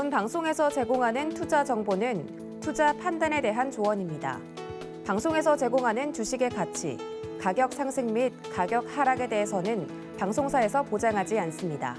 본 방송에서 제공하는 투자 정보는 투자 판단에 대한 조언입니다. 방송에서 제공하는 주식의 가치, 가격 상승 및 가격 하락에 대해서는 방송사에서 보장하지 않습니다.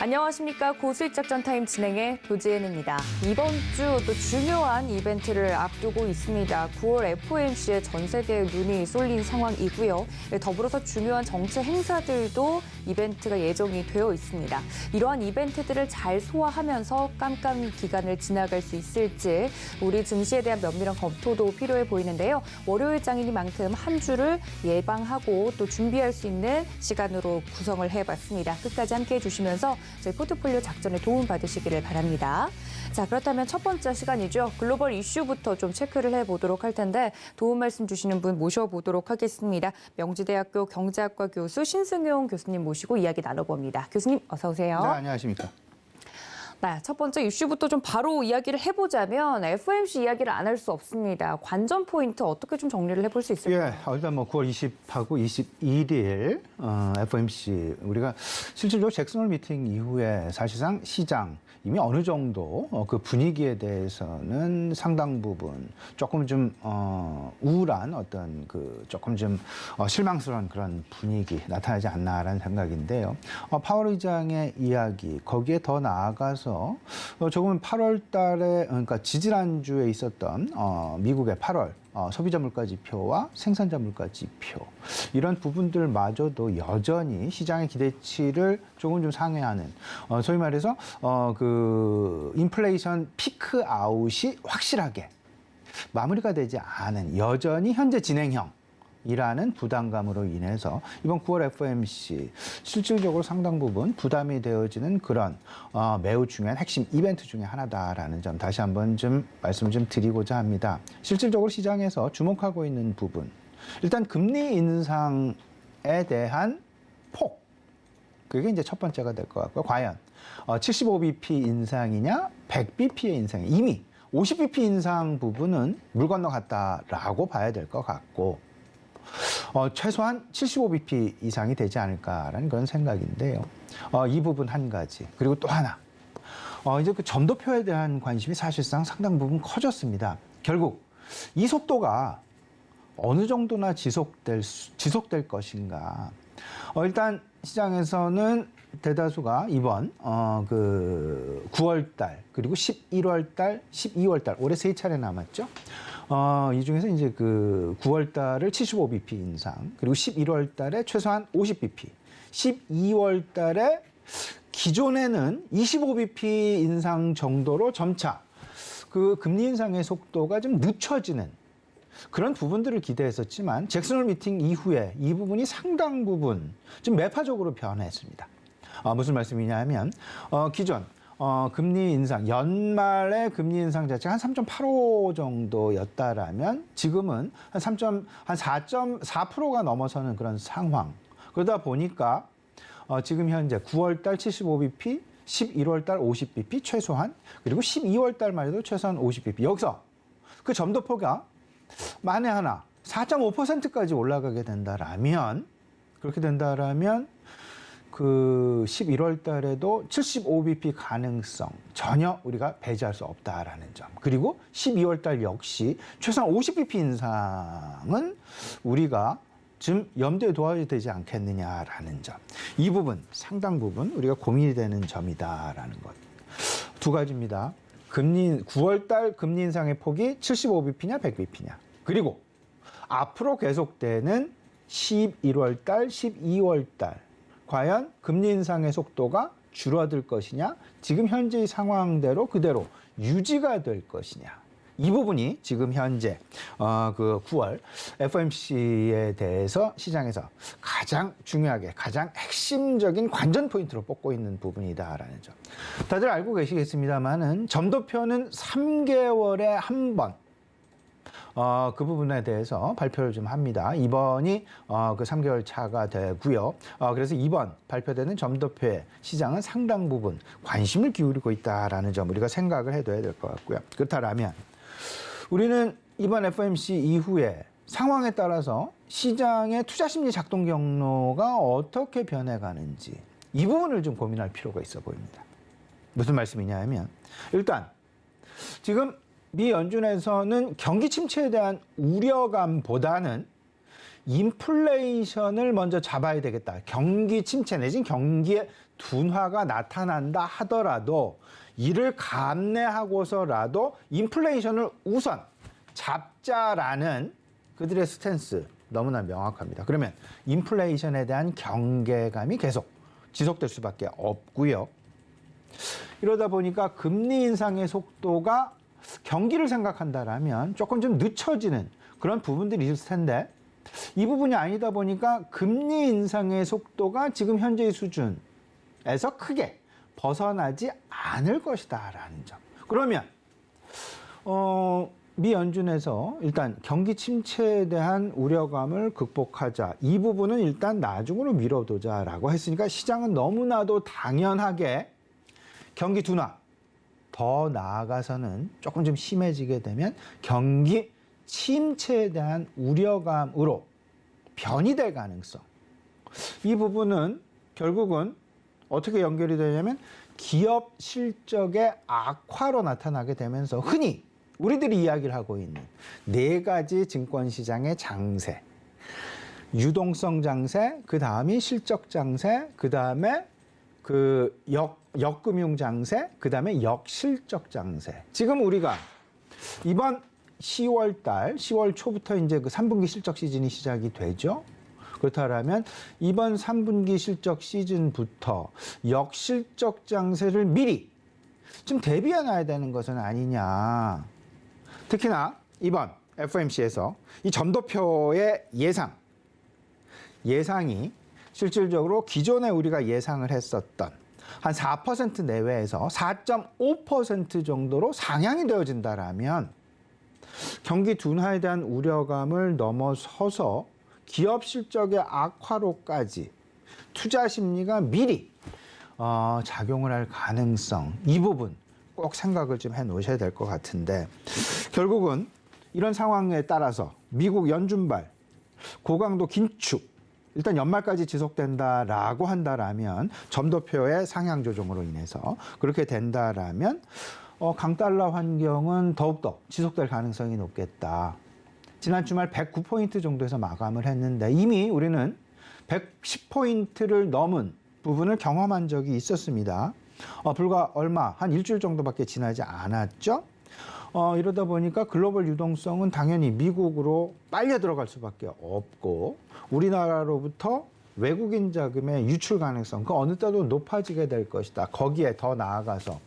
안녕하십니까. 고수익작전타임 진행의 도지은입니다. 이번 주 또 중요한 이벤트를 앞두고 있습니다. 9월 FOMC의 전 세계에 눈이 쏠린 상황이고요. 더불어서 중요한 정치 행사들도 이벤트가 예정이 되어 있습니다. 이러한 이벤트들을 잘 소화하면서 깜깜이 기간을 지나갈 수 있을지 우리 증시에 대한 면밀한 검토도 필요해 보이는데요. 월요일장이니만큼 한 주를 예방하고 또 준비할 수 있는 시간으로 구성을 해봤습니다. 끝까지 함께해 주시면서 저희 포트폴리오 작전에 도움 받으시기를 바랍니다. 자, 그렇다면 첫 번째 시간이죠. 글로벌 이슈부터 좀 체크를 해보도록 할 텐데 도움 말씀 주시는 분 모셔보도록 하겠습니다. 명지대학교 경제학과 교수 신승용 교수님 모시고 이야기 나눠봅니다. 교수님 어서 오세요. 네, 안녕하십니까. 네, 첫 번째 이슈부터 좀 바로 이야기를 해보자면 FOMC 이야기를 안 할 수 없습니다. 관전 포인트 어떻게 좀 정리를 해볼 수 있을까요? 예, 일단 9월 20하고 21일 FOMC 우리가 실질적으로 잭슨 홀 미팅 이후에 사실상 시장 이미 어느 정도 그 분위기에 대해서는 상당 부분 조금 좀 우울한 어떤 그 조금 좀 실망스러운 그런 분위기 나타나지 않나라는 생각인데요. 파월 의장의 이야기 거기에 더 나아가서 조금 8월 달에 그러니까 지지난주에 있었던 미국의 8월 소비자 물가 지표와 생산자 물가 지표 이런 부분들마저도 여전히 시장의 기대치를 조금 좀 상회하는 소위 말해서 그 인플레이션 피크 아웃이 확실하게 마무리가 되지 않은 여전히 현재 진행형 이라는 부담감으로 인해서 이번 9월 FOMC 실질적으로 상당 부분 부담이 되어지는 그런 매우 중요한 핵심 이벤트 중에 하나다라는 점 다시 한번 좀 말씀 좀 드리고자 합니다. 실질적으로 시장에서 주목하고 있는 부분 일단 금리 인상에 대한 폭 그게 이제 첫 번째가 될 것 같고요. 과연 75bp 인상이냐 100bp의 인상이 이미 50bp 인상 부분은 물 건너갔다라고 봐야 될 것 같고 최소한 75bp 이상이 되지 않을까라는 그런 생각인데요. 이 부분 한 가지. 그리고 또 하나. 이제 그 점도표에 대한 관심이 사실상 상당 부분 커졌습니다. 결국 이 속도가 어느 정도나 지속될 것인가. 일단 시장에서는 대다수가 이번 그 9월 달 그리고 11월 달, 12월 달 올해 세 차례 남았죠. 이 중에서 이제 그 9월 달을 75bp 인상, 그리고 11월 달에 최소한 50bp, 12월 달에 기존에는 25bp 인상 정도로 점차 그 금리 인상의 속도가 좀 늦춰지는 그런 부분들을 기대했었지만 잭슨 홀 미팅 이후에 이 부분이 상당 부분 좀 매파적으로 변했습니다. 무슨 말씀이냐 하면 기존 금리 인상, 연말에 금리 인상 자체가 한 3.85 정도였다라면 지금은 한 4.4%가 넘어서는 그런 상황. 그러다 보니까 지금 현재 9월 달 75bp, 11월 달 50bp 최소한, 그리고 12월 달만 해도 최소한 50bp. 여기서 그 점도표가 만에 하나 4.5%까지 올라가게 된다라면, 그렇게 된다라면 그 11월 달에도 75bp 가능성 전혀 우리가 배제할 수 없다라는 점. 그리고 12월 달 역시 최소한 50bp 인상은 우리가 좀 염두에 두어야 되지 않겠느냐라는 점. 이 부분 상당 부분 우리가 고민이 되는 점이다라는 것. 두 가지입니다. 9월 달 금리 인상의 폭이 75bp냐 100bp냐. 그리고 앞으로 계속되는 11월 달, 12월 달 과연 금리 인상의 속도가 줄어들 것이냐, 지금 현재의 상황대로 그대로 유지가 될 것이냐. 이 부분이 지금 현재 그 9월 FOMC에 대해서 시장에서 가장 중요하게 가장 핵심적인 관전 포인트로 뽑고 있는 부분이다라는 점. 다들 알고 계시겠습니다만은 점도표는 3개월에 한 번. 그 부분에 대해서 발표를 좀 합니다. 이번이 그 3개월 차가 되고요. 그래서 이번 발표되는 점도표에 시장은 상당 부분 관심을 기울이고 있다라는 점 우리가 생각을 해둬야 될 것 같고요. 그렇다면 우리는 이번 FOMC 이후에 상황에 따라서 시장의 투자 심리 작동 경로가 어떻게 변해가는지 이 부분을 좀 고민할 필요가 있어 보입니다. 무슨 말씀이냐 하면 일단 지금 미 연준에서는 경기 침체에 대한 우려감보다는 인플레이션을 먼저 잡아야 되겠다. 경기 침체 내지는 경기의 둔화가 나타난다 하더라도 이를 감내하고서라도 인플레이션을 우선 잡자라는 그들의 스탠스 너무나 명확합니다. 그러면 인플레이션에 대한 경계감이 계속 지속될 수밖에 없고요. 이러다 보니까 금리 인상의 속도가 경기를 생각한다라면 조금 좀 늦춰지는 그런 부분들이 있을 텐데 이 부분이 아니다 보니까 금리 인상의 속도가 지금 현재의 수준에서 크게 벗어나지 않을 것이다라는 점. 그러면 미 연준에서 일단 경기 침체에 대한 우려감을 극복하자. 이 부분은 일단 나중으로 미뤄두자라고 했으니까 시장은 너무나도 당연하게 경기 둔화, 더 나아가서는 조금 좀 심해지게 되면 경기 침체에 대한 우려감으로 변이될 가능성. 이 부분은 결국은 어떻게 연결이 되냐면 기업 실적의 악화로 나타나게 되면서 흔히 우리들이 이야기를 하고 있는 네 가지 증권시장의 장세, 유동성 장세, 그 다음이 실적 장세, 그 다음에 그 역금융 장세, 그 다음에 역실적 장세. 지금 우리가 이번 10월 달, 10월 초부터 이제 그 3분기 실적 시즌이 시작이 되죠. 그렇다면 이번 3분기 실적 시즌부터 역실적 장세를 미리 좀 대비해 놔야 되는 것은 아니냐. 특히나 이번 FOMC에서 이 점도표의 예상이 실질적으로 기존에 우리가 예상을 했었던 한 4% 내외에서 4.5% 정도로 상향이 되어진다라면 경기 둔화에 대한 우려감을 넘어서서 기업 실적의 악화로까지 투자 심리가 미리 작용을 할 가능성, 이 부분 꼭 생각을 좀 해 놓으셔야 될 것 같은데 결국은 이런 상황에 따라서 미국 연준발 고강도 긴축 일단 연말까지 지속된다라고 한다라면 점도표의 상향 조정으로 인해서 그렇게 된다라면 강달러 환경은 더욱더 지속될 가능성이 높겠다. 지난 주말 109포인트 정도에서 마감을 했는데 이미 우리는 110포인트를 넘은 부분을 경험한 적이 있었습니다. 불과 얼마, 한 일주일 정도밖에 지나지 않았죠. 이러다 보니까 글로벌 유동성은 당연히 미국으로 빨려 들어갈 수밖에 없고 우리나라로부터 외국인 자금의 유출 가능성 그 어느 때도 높아지게 될 것이다. 거기에 더 나아가서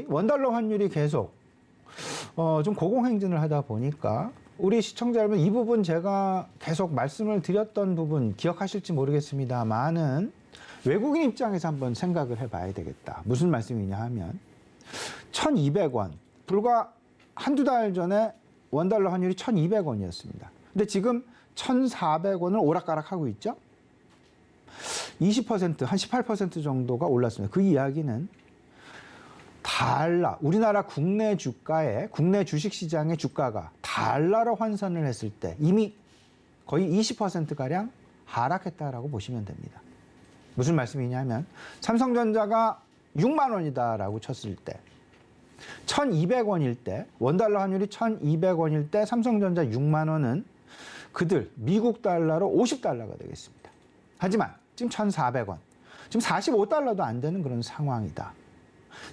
원달러 환율이 계속 좀 고공행진을 하다 보니까 우리 시청자 여러분 이 부분 제가 계속 말씀을 드렸던 부분 기억하실지 모르겠습니다만은 외국인 입장에서 한번 생각을 해봐야 되겠다. 무슨 말씀이냐 하면 1,200원 불과 한두 달 전에 원달러 환율이 1,200원이었습니다. 근데 지금 1,400원을 오락가락하고 있죠. 20%, 한 18% 정도가 올랐습니다. 그 이야기는 우리나라 국내 주식시장의 주가가 달러로 환산을 했을 때 이미 거의 20%가량 하락했다라고 보시면 됩니다. 무슨 말씀이냐면 삼성전자가 6만 원이다라고 쳤을 때 1,200원일 때 원달러 환율이 1,200원일 때 삼성전자 6만 원은 그들 미국 달러로 50달러가 되겠습니다. 하지만 지금 1,400원, 지금 45달러도 안 되는 그런 상황이다.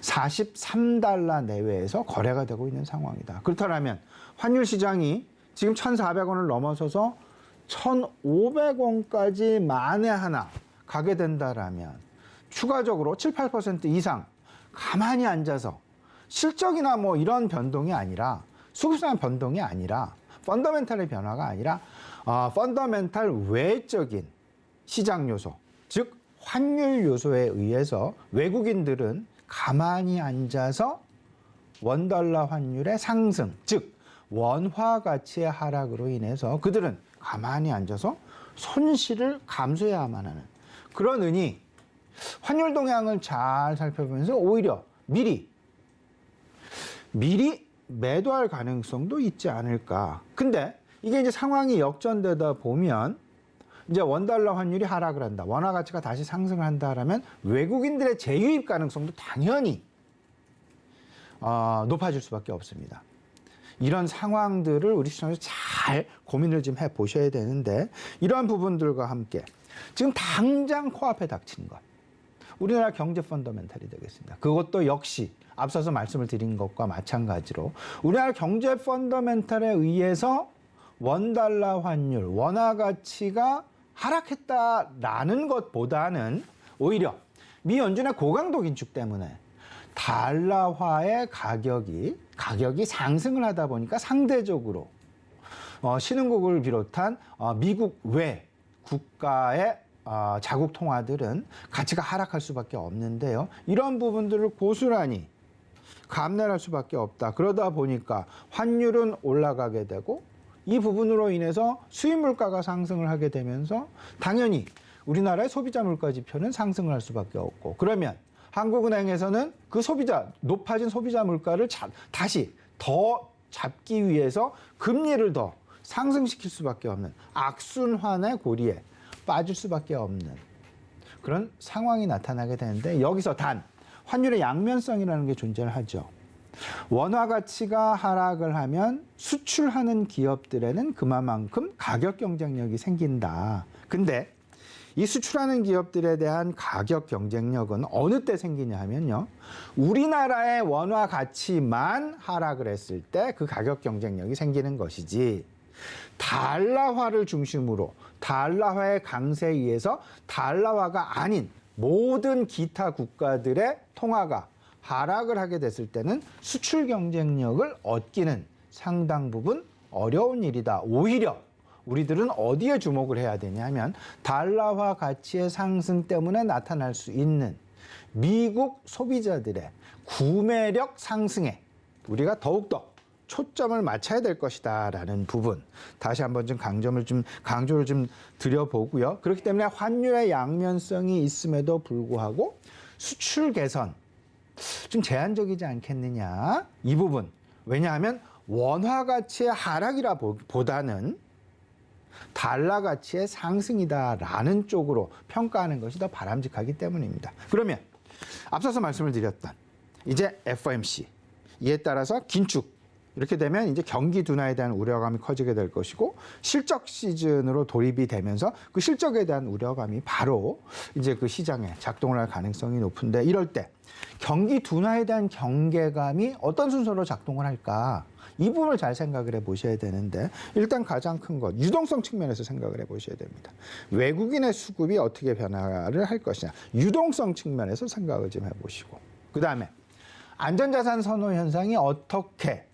43달러 내외에서 거래가 되고 있는 상황이다. 그렇다면 환율 시장이 지금 1,400원을 넘어서서 1,500원까지 만에 하나 가게 된다라면 추가적으로 7, 8% 이상 가만히 앉아서 실적이나 뭐 이런 변동이 아니라 수급상 변동이 아니라 펀더멘탈의 변화가 아니라 펀더멘탈 외적인 시장 요소, 즉 환율 요소에 의해서 외국인들은 가만히 앉아서 원달러 환율의 상승, 즉 원화 가치의 하락으로 인해서 그들은 가만히 앉아서 손실을 감수해야만 하는 그러느니 환율 동향을 잘 살펴보면서 오히려 미리 매도할 가능성도 있지 않을까. 근데 이게 이제 상황이 역전되다 보면 이제 원달러 환율이 하락을 한다. 원화 가치가 다시 상승을 한다라면 외국인들의 재유입 가능성도 당연히 높아질 수밖에 없습니다. 이런 상황들을 우리 시청에서 잘 고민을 좀 해보셔야 되는데 이러한 부분들과 함께 지금 당장 코앞에 닥친 것. 우리나라 경제 펀더멘탈이 되겠습니다. 그것도 역시 앞서서 말씀을 드린 것과 마찬가지로 우리나라 경제 펀더멘탈에 의해서 원달러 환율, 원화 가치가 하락했다라는 것보다는 오히려 미 연준의 고강도 긴축 때문에 달러화의 가격이 상승을 하다 보니까 상대적으로 신흥국을 비롯한 미국 외 국가의 자국 통화들은 가치가 하락할 수밖에 없는데요. 이런 부분들을 고스란히 감내할 수밖에 없다. 그러다 보니까 환율은 올라가게 되고 이 부분으로 인해서 수입 물가가 상승을 하게 되면서 당연히 우리나라의 소비자 물가 지표는 상승을 할 수밖에 없고 그러면 한국은행에서는 그 높아진 소비자 물가를 다시 더 잡기 위해서 금리를 더 상승시킬 수밖에 없는 악순환의 고리에 빠질 수밖에 없는 그런 상황이 나타나게 되는데 여기서 단 환율의 양면성이라는 게 존재를 하죠. 원화 가치가 하락을 하면 수출하는 기업들에는 그만큼 가격 경쟁력이 생긴다. 근데 이 수출하는 기업들에 대한 가격 경쟁력은 어느 때 생기냐 하면요. 우리나라의 원화 가치만 하락을 했을 때 그 가격 경쟁력이 생기는 것이지 달러화를 중심으로 달러화의 강세에 의해서 달러화가 아닌 모든 기타 국가들의 통화가 하락을 하게 됐을 때는 수출 경쟁력을 얻기는 상당 부분 어려운 일이다. 오히려 우리들은 어디에 주목을 해야 되냐 하면 달러화 가치의 상승 때문에 나타날 수 있는 미국 소비자들의 구매력 상승에 우리가 더욱더 초점을 맞춰야 될 것이다라는 부분 다시 한번 좀 강조를 좀 드려보고요. 그렇기 때문에 환율의 양면성이 있음에도 불구하고 수출 개선 좀 제한적이지 않겠느냐 이 부분 왜냐하면 원화 가치의 하락이라 보다는 달러 가치의 상승이다라는 쪽으로 평가하는 것이 더 바람직하기 때문입니다. 그러면 앞서서 말씀을 드렸던 이제 FOMC 이에 따라서 긴축 이렇게 되면 이제 경기 둔화에 대한 우려감이 커지게 될 것이고 실적 시즌으로 돌입이 되면서 그 실적에 대한 우려감이 바로 이제 그 시장에 작동을 할 가능성이 높은데 이럴 때 경기 둔화에 대한 경계감이 어떤 순서로 작동을 할까? 이 부분을 잘 생각을 해보셔야 되는데 일단 가장 큰 것 유동성 측면에서 생각을 해보셔야 됩니다. 외국인의 수급이 어떻게 변화를 할 것이냐 유동성 측면에서 생각을 좀 해보시고 그다음에 안전자산 선호 현상이 어떻게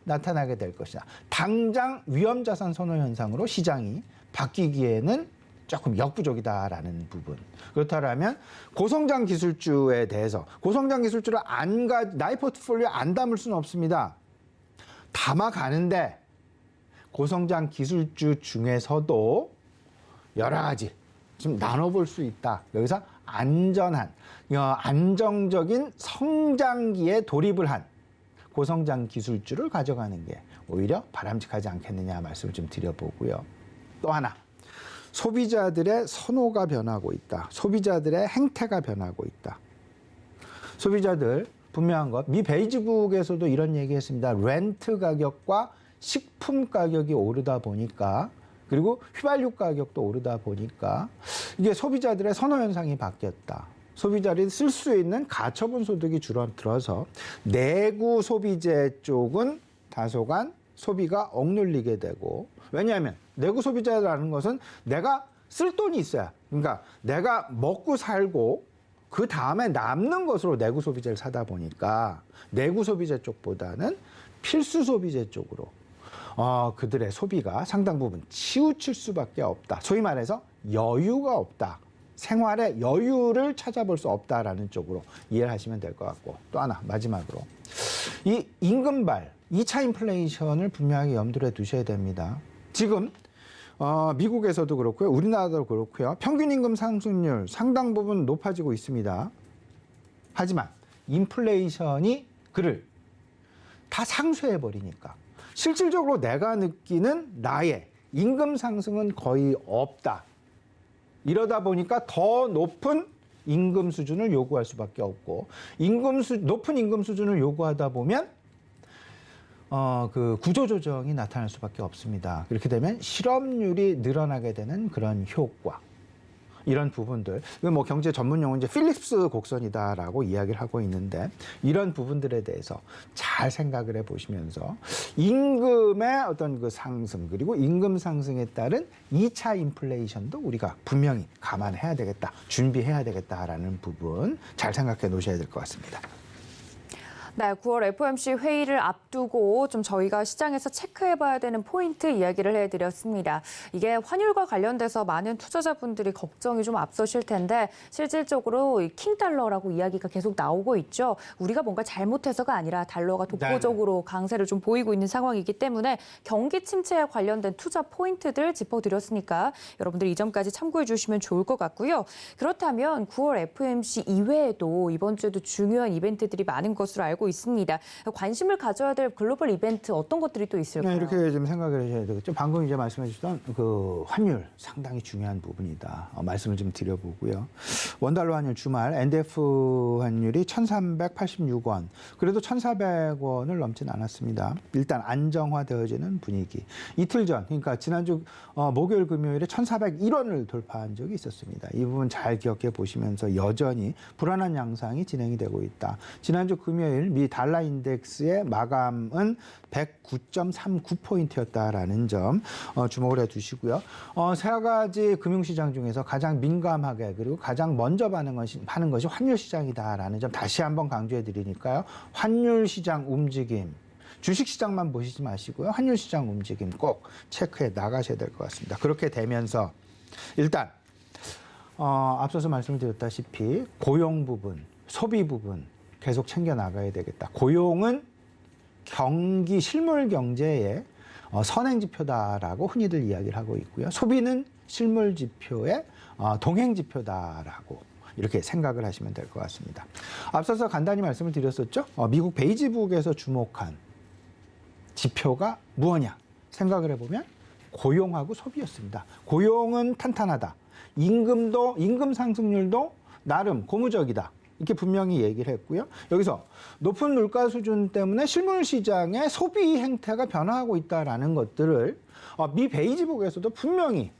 나타나게 될 것이냐 당장 위험자산 선호 현상으로 시장이 바뀌기에는 조금 역부족이다라는 부분. 그렇다면 고성장 기술주에 대해서 고성장 기술주를 나의 포트폴리오에 안 담을 수는 없습니다. 담아가는데 고성장 기술주 중에서도 여러 가지 좀 나눠볼 수 있다. 여기서 안정적인 성장기에 돌입을 한 고성장 기술주를 가져가는 게 오히려 바람직하지 않겠느냐 말씀을 좀 드려보고요. 또 하나. 소비자들의 선호가 변하고 있다. 소비자들의 행태가 변하고 있다. 소비자들 분명한 것. 미 베이지북에서도 이런 얘기했습니다. 렌트 가격과 식품 가격이 오르다 보니까 그리고 휘발유 가격도 오르다 보니까 이게 소비자들의 선호 현상이 바뀌었다. 소비자들이 쓸 수 있는 가처분 소득이 줄어들어서 내구 소비재 쪽은 다소간 소비가 억눌리게 되고 왜냐하면 내구 소비자라는 것은 내가 쓸 돈이 있어야 그러니까 내가 먹고 살고 그 다음에 남는 것으로 내구 소비재를 사다 보니까 내구 소비재 쪽보다는 필수 소비재 쪽으로 그들의 소비가 상당 부분 치우칠 수밖에 없다. 소위 말해서 여유가 없다. 생활에 여유를 찾아볼 수 없다라는 쪽으로 이해를 하시면 될 것 같고 또 하나 마지막으로 이 임금발 2차 인플레이션을 분명하게 염두에 두셔야 됩니다. 지금 미국에서도 그렇고요. 우리나라도 그렇고요. 평균 임금 상승률 상당 부분 높아지고 있습니다. 하지만 인플레이션이 그를 다 상쇄해버리니까 실질적으로 내가 느끼는 나의 임금 상승은 거의 없다. 이러다 보니까 더 높은 임금 수준을 요구할 수밖에 없고 높은 임금 수준을 요구하다 보면 그 구조조정이 나타날 수밖에 없습니다. 그렇게 되면 실업률이 늘어나게 되는 그런 효과. 이런 부분들, 뭐 경제 전문 용어 이제 필립스 곡선이다라고 이야기를 하고 있는데 이런 부분들에 대해서 잘 생각을 해보시면서 임금의 어떤 그 상승 그리고 임금 상승에 따른 2차 인플레이션도 우리가 분명히 감안해야 되겠다, 준비해야 되겠다라는 부분 잘 생각해 놓으셔야 될 것 같습니다. 네, 9월 FOMC 회의를 앞두고 좀 저희가 시장에서 체크해봐야 되는 포인트 이야기를 해드렸습니다. 이게 환율과 관련돼서 많은 투자자분들이 걱정이 좀 앞서실 텐데 실질적으로 킹달러라고 이야기가 계속 나오고 있죠. 우리가 뭔가 잘못해서가 아니라 달러가 독보적으로 강세를 좀 보이고 있는 상황이기 때문에 경기 침체에 관련된 투자 포인트들 짚어드렸으니까 여러분들 이 점까지 참고해 주시면 좋을 것 같고요. 그렇다면 9월 FOMC 이외에도 이번 주에도 중요한 이벤트들이 많은 것으로 알고 있습니다. 관심을 가져야 될 글로벌 이벤트 어떤 것들이 또 있을까요? 네, 이렇게 좀 생각을 하셔야 되겠죠. 방금 이제 말씀해 주셨던 그 환율 상당히 중요한 부분이다. 말씀을 좀 드려보고요. 원달러 환율 주말 NDF 환율이 1,386원. 그래도 1,400원을 넘진 않았습니다. 일단 안정화되어지는 분위기. 이틀 전, 그러니까 지난주 목요일 금요일에 1,401원을 돌파한 적이 있었습니다. 이 부분 잘 기억해 보시면서 여전히 불안한 양상이 진행이 되고 있다. 지난주 금요일 미 달러 인덱스의 마감은 109.39포인트였다라는 점 주목을 해두시고요. 세 가지 금융시장 중에서 가장 민감하게 그리고 가장 먼저 하는 것이 환율 시장이다라는 점 다시 한번 강조해 드리니까요. 환율 시장 움직임. 주식시장만 보시지 마시고요. 환율 시장 움직임 꼭 체크해 나가셔야 될 것 같습니다. 그렇게 되면서 일단 앞서서 말씀을 드렸다시피 고용 부분, 소비 부분 계속 챙겨 나가야 되겠다. 고용은 경기 실물 경제의 선행 지표다라고 흔히들 이야기를 하고 있고요. 소비는 실물 지표의 동행 지표다라고 이렇게 생각을 하시면 될 것 같습니다. 앞서서 간단히 말씀을 드렸었죠. 미국 베이지북에서 주목한 지표가 무엇냐 생각을 해보면 고용하고 소비였습니다. 고용은 탄탄하다. 임금 상승률도 나름 고무적이다. 이렇게 분명히 얘기를 했고요. 여기서 높은 물가 수준 때문에 실물 시장의 소비 행태가 변화하고 있다라는 것들을 미 베이지북에서도 분명히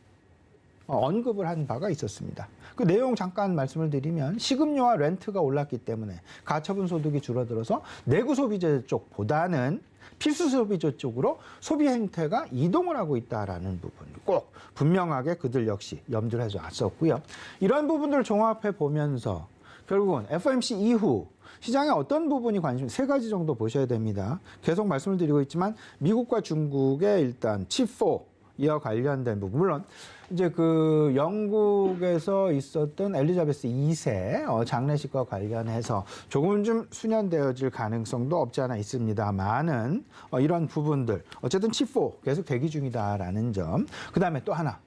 언급을 한 바가 있었습니다. 그 내용 잠깐 말씀을 드리면 식음료와 렌트가 올랐기 때문에 가처분 소득이 줄어들어서 내구 소비재 쪽보다는 필수 소비재 쪽으로 소비 행태가 이동을 하고 있다라는 부분 꼭 분명하게 그들 역시 염두를 해서 왔었고요. 이런 부분들을 종합해 보면서 결국은 FOMC 이후 시장의 어떤 부분이 세 가지 정도 보셔야 됩니다. 계속 말씀을 드리고 있지만 미국과 중국의 일단 칩4 이와 관련된 부분 물론 이제 그 영국에서 있었던 엘리자베스 2세 장례식과 관련해서 조금 좀 수년되어질 가능성도 없지 않아 있습니다만은 이런 부분들 어쨌든 칩4 계속 대기 중이다라는 점. 그다음에 또 하나.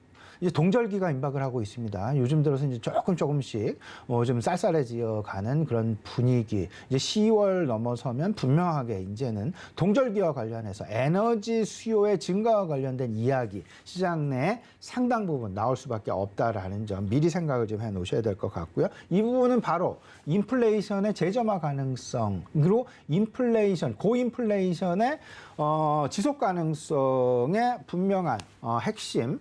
이제 동절기가 임박을 하고 있습니다. 요즘 들어서 이제 조금씩 좀 쌀쌀해져 가는 그런 분위기. 이제 10월 넘어서면 분명하게 이제는 동절기와 관련해서 에너지 수요의 증가와 관련된 이야기 시장 내에 상당 부분 나올 수밖에 없다라는 점 미리 생각을 좀 해 놓으셔야 될 것 같고요. 이 부분은 바로 인플레이션의 재점화 가능성 그리고 고인플레이션의 지속 가능성의 분명한 핵심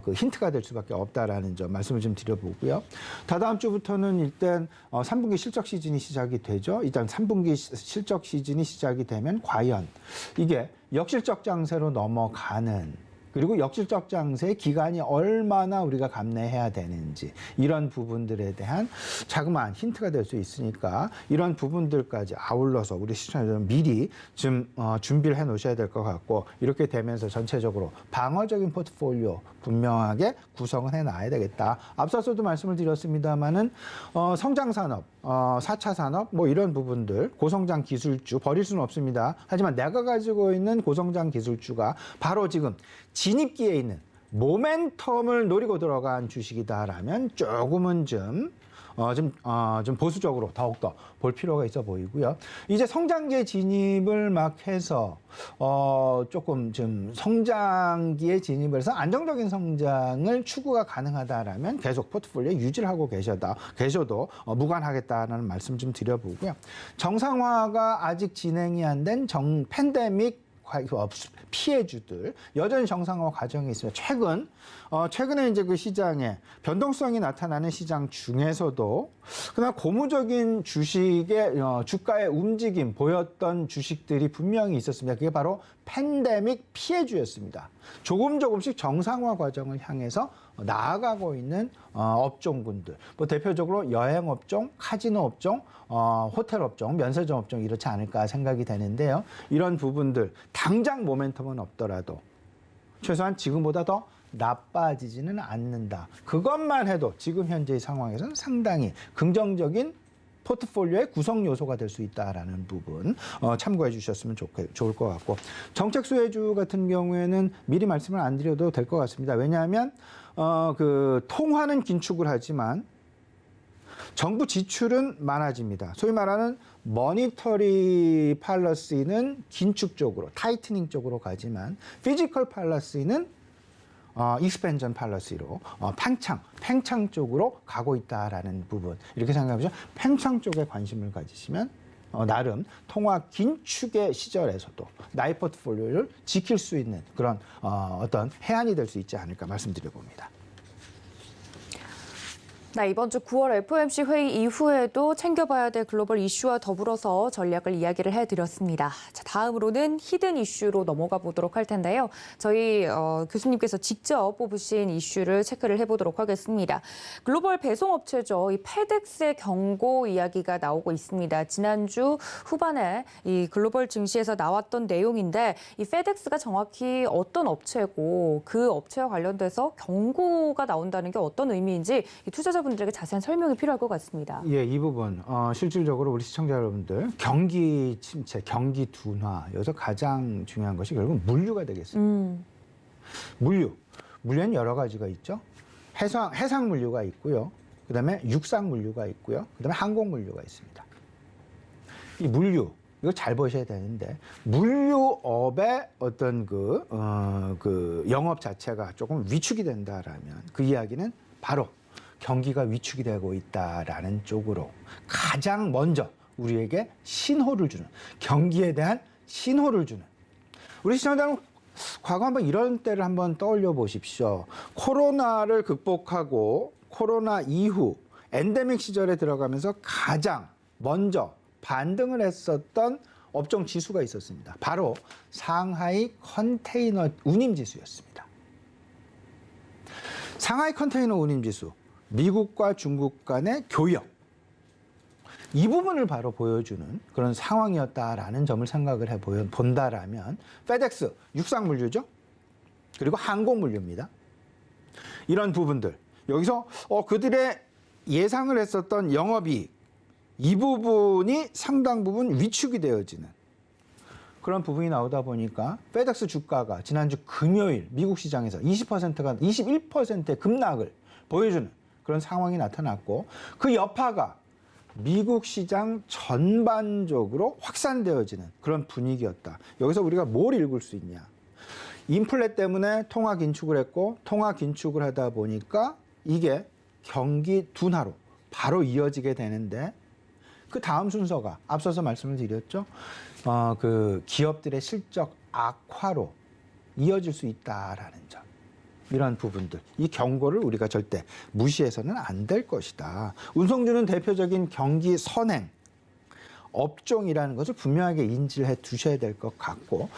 그 힌트가 될 수밖에 없다라는 점 말씀을 좀 드려보고요. 다다음 주부터는 일단 3분기 실적 시즌이 시작이 되죠. 일단 3분기 실적 시즌이 시작이 되면 과연 이게 역실적 장세로 넘어가는 그리고 역실적 장세의 기간이 얼마나 우리가 감내해야 되는지 이런 부분들에 대한 자그마한 힌트가 될 수 있으니까 이런 부분들까지 아울러서 우리 시청자들은 미리 좀 준비를 해 놓으셔야 될 것 같고 이렇게 되면서 전체적으로 방어적인 포트폴리오 분명하게 구성을 해놔야 되겠다. 앞서서도 말씀을 드렸습니다마는 성장산업, 4차 산업 뭐 이런 부분들 고성장 기술주 버릴 수는 없습니다. 하지만 내가 가지고 있는 고성장 기술주가 바로 지금 진입기에 있는 모멘텀을 노리고 들어간 주식이다라면 조금은 좀 좀 보수적으로 더욱더 볼 필요가 있어 보이고요. 이제 성장기에 진입을 막 해서 조금 좀 성장기에 진입을 해서 안정적인 성장을 추구가 가능하다라면 계속 포트폴리오에 유지를 하고 계셔도 무관하겠다라는 말씀 좀 드려보고요. 정상화가 아직 진행이 안 된 팬데믹 피해주들 여전히 정상화 과정에 있어요. 최근에 이제 그 시장에 변동성이 나타나는 시장 중에서도 그러나 고무적인 주가의 움직임 보였던 주식들이 분명히 있었습니다. 그게 바로 팬데믹 피해주였습니다. 조금씩 정상화 과정을 향해서 나아가고 있는 업종군들, 뭐 대표적으로 여행업종, 카지노 업종, 호텔 업종, 면세점 업종 이렇지 않을까 생각이 되는데요. 이런 부분들 당장 모멘텀은 없더라도 최소한 지금보다 더 나빠지지는 않는다. 그것만 해도 지금 현재의 상황에서는 상당히 긍정적인 포트폴리오의 구성 요소가 될 수 있다라는 부분 참고해 주셨으면 좋을 것 같고, 정책 수혜주 같은 경우에는 미리 말씀을 안 드려도 될 것 같습니다. 왜냐하면 그 통화는 긴축을 하지만 정부 지출은 많아집니다. 소위 말하는 머니터리 팔러시는 긴축 쪽으로, 타이트닝 쪽으로 가지만 피지컬 팔러시는 익스펜전 팔러시로 팽창 쪽으로 가고 있다라는 부분, 이렇게 생각하면서 팽창 쪽에 관심을 가지시면 나름 통화 긴축의 시절에서도 나의 포트폴리오를 지킬 수 있는 그런 어떤 해안이 될 수 있지 않을까 말씀드려봅니다. 네, 이번 주 9월 FOMC 회의 이후에도 챙겨봐야 될 글로벌 이슈와 더불어서 전략을 이야기를 해드렸습니다. 자, 다음으로는 히든 이슈로 넘어가 보도록 할 텐데요. 저희 교수님께서 직접 뽑으신 이슈를 체크를 해보도록 하겠습니다. 글로벌 배송업체죠. 이 페덱스의 경고 이야기가 나오고 있습니다. 지난주 후반에 이 글로벌 증시에서 나왔던 내용인데, 이 페덱스가 정확히 어떤 업체고 그 업체와 관련돼서 경고가 나온다는 게 어떤 의미인지 이 투자자분들에게 자세한 설명이 필요할 것 같습니다. 예, 이 부분 실질적으로 우리 시청자 여러분들 경기 침체, 경기 둔화, 여기서 가장 중요한 것이 결국 물류가 되겠습니다. 물류는 여러 가지가 있죠. 해상 물류가 있고요. 그다음에 육상 물류가 있고요. 그다음에 항공 물류가 있습니다. 이 물류 이거 잘 보셔야 되는데, 물류업의 어떤 그 영업 자체가 조금 위축이 된다라면 그 이야기는 바로 경기가 위축이 되고 있다라는 쪽으로 가장 먼저 우리에게 신호를 주는, 경기에 대한 신호를 주는, 우리 시청자는 과거 한번 이런 때를 한번 떠올려 보십시오. 코로나를 극복하고 코로나 이후 엔데믹 시절에 들어가면서 가장 먼저 반등을 했었던 업종 지수가 있었습니다. 바로 상하이 컨테이너 운임 지수였습니다. 상하이 컨테이너 운임 지수, 미국과 중국 간의 교역, 이 부분을 바로 보여주는 그런 상황이었다라는 점을 생각을 본다라면 페덱스, 육상 물류죠. 그리고 항공 물류입니다. 이런 부분들, 여기서 그들의 예상을 했었던 영업이익, 이 부분이 상당 부분 위축이 되어지는 그런 부분이 나오다 보니까 페덱스 주가가 지난주 금요일 미국 시장에서 21%의 급락을 보여주는 그런 상황이 나타났고, 그 여파가 미국 시장 전반적으로 확산되어지는 그런 분위기였다. 여기서 우리가 뭘 읽을 수 있냐. 인플레 때문에 통화 긴축을 했고, 통화 긴축을 하다 보니까 이게 경기 둔화로 바로 이어지게 되는데, 그 다음 순서가 앞서서 말씀을 드렸죠. 그 기업들의 실적 악화로 이어질 수 있다라는 점. 이런 부분들, 이 경고를 우리가 절대 무시해서는 안 될 것이다. 운송주는 대표적인 경기 선행 업종이라는 것을 분명하게 인지를 해 두셔야 될 것 같고,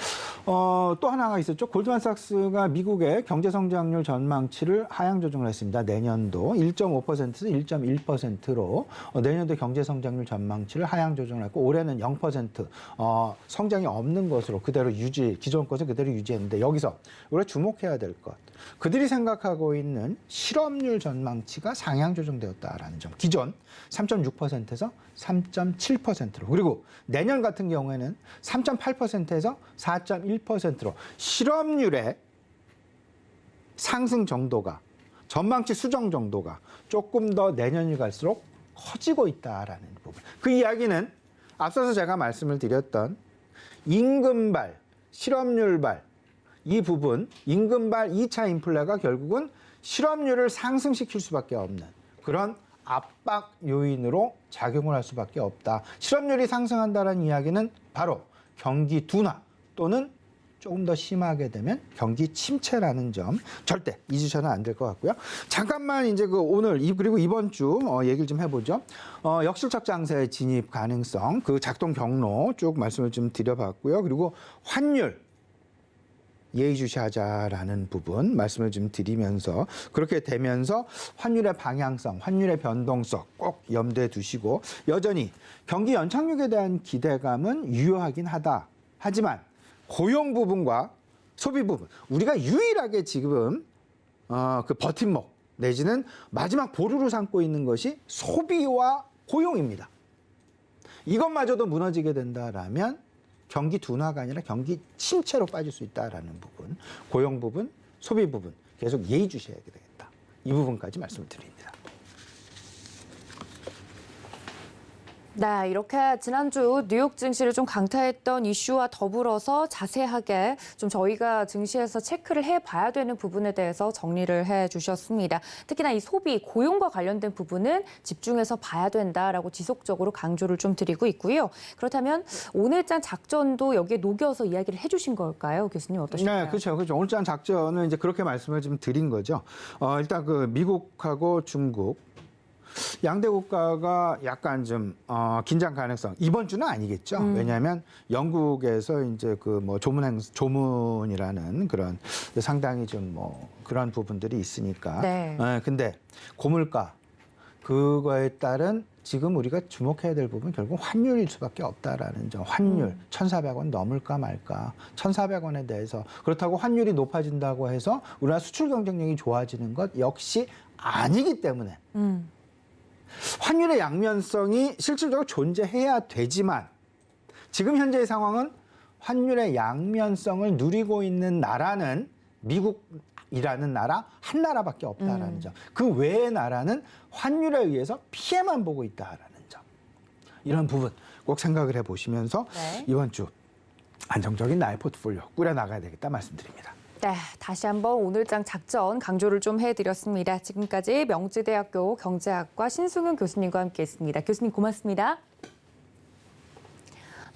또 하나가 있었죠. 골드만삭스가 미국의 경제 성장률 전망치를 하향 조정을 했습니다. 내년도 1.5%에서 1.1%로 내년도 경제 성장률 전망치를 하향 조정을 했고, 올해는 0% 성장이 없는 것으로 그대로 기존 것을 그대로 유지했는데, 여기서 우리가 주목해야 될 것, 그들이 생각하고 있는 실업률 전망치가 상향 조정되었다라는 점. 기존 3.6%에서 3.7%로, 그리고 내년 같은 경우에는 3.8%에서 4.1%로 실업률의 상승 정도가, 전망치 수정 정도가 조금 더 내년이 갈수록 커지고 있다라는 부분. 그 이야기는 앞서서 제가 말씀을 드렸던 임금발, 실업률발 이 부분, 임금발 2차 인플레가 결국은 실업률을 상승시킬 수밖에 없는 그런 압박 요인으로 작용을 할 수밖에 없다. 실업률이 상승한다는 이야기는 바로 경기 둔화 또는 조금 더 심하게 되면 경기 침체라는 점 절대 잊으셔는 안 될 것 같고요. 잠깐만 이제 그 오늘 그리고 이번 주 얘기를 좀 해보죠. 역실적 장세 진입 가능성, 그 작동 경로 쭉 말씀을 좀 드려봤고요. 그리고 환율 예의주시하자라는 부분 말씀을 좀 드리면서 그렇게 되면서 환율의 방향성, 환율의 변동성 꼭 염두에 두시고 여전히 경기 연착륙에 대한 기대감은 유효하긴 하다. 하지만 고용 부분과 소비 부분 우리가 유일하게 지금 그 버팀목 내지는 마지막 보루를 삼고 있는 것이 소비와 고용입니다. 이것마저도 무너지게 된다라면 경기 둔화가 아니라 경기 침체로 빠질 수 있다라는 부분, 고용 부분, 소비 부분 계속 예의주시해야 되겠다. 이 부분까지 말씀을 드립니다. 네, 이렇게 지난주 뉴욕 증시를 좀 강타했던 이슈와 더불어서 자세하게 좀 저희가 증시에서 체크를 해봐야 되는 부분에 대해서 정리를 해주셨습니다. 특히나 이 소비, 고용과 관련된 부분은 집중해서 봐야 된다라고 지속적으로 강조를 좀 드리고 있고요. 그렇다면 오늘장 작전도 여기에 녹여서 이야기를 해주신 걸까요, 교수님 어떠신가요? 네, 그렇죠. 오늘장 작전은 이제 그렇게 말씀을 좀 드린 거죠. 일단 그 미국하고 중국 양대 국가가 약간 좀 긴장 가능성 이번 주는 아니겠죠. 왜냐하면 영국에서 이제 그 뭐 조문이라는 그런 상당히 좀 뭐 그런 부분들이 있으니까. 네. 근데 고물가 그거에 따른 지금 우리가 주목해야 될 부분 결국 환율일 수밖에 없다라는 점. 환율 1,400원 넘을까 말까. 1,400원에 대해서 그렇다고 환율이 높아진다고 해서 우리나라 수출 경쟁력이 좋아지는 것 역시 아니기 때문에. 환율의 양면성이 실질적으로 존재해야 되지만 지금 현재의 상황은 환율의 양면성을 누리고 있는 나라는 미국이라는 나라 한 나라밖에 없다라는 점. 그 외의 나라는 환율에 의해서 피해만 보고 있다라는 점. 이런 부분 꼭 생각을 해보시면서 네. 이번 주 안정적인 나의 포트폴리오 꾸려나가야 되겠다 말씀드립니다. 네, 다시 한번 오늘장 작전 강조를 좀 해드렸습니다. 지금까지 명지대학교 경제학과 신승윤 교수님과 함께했습니다. 교수님 고맙습니다.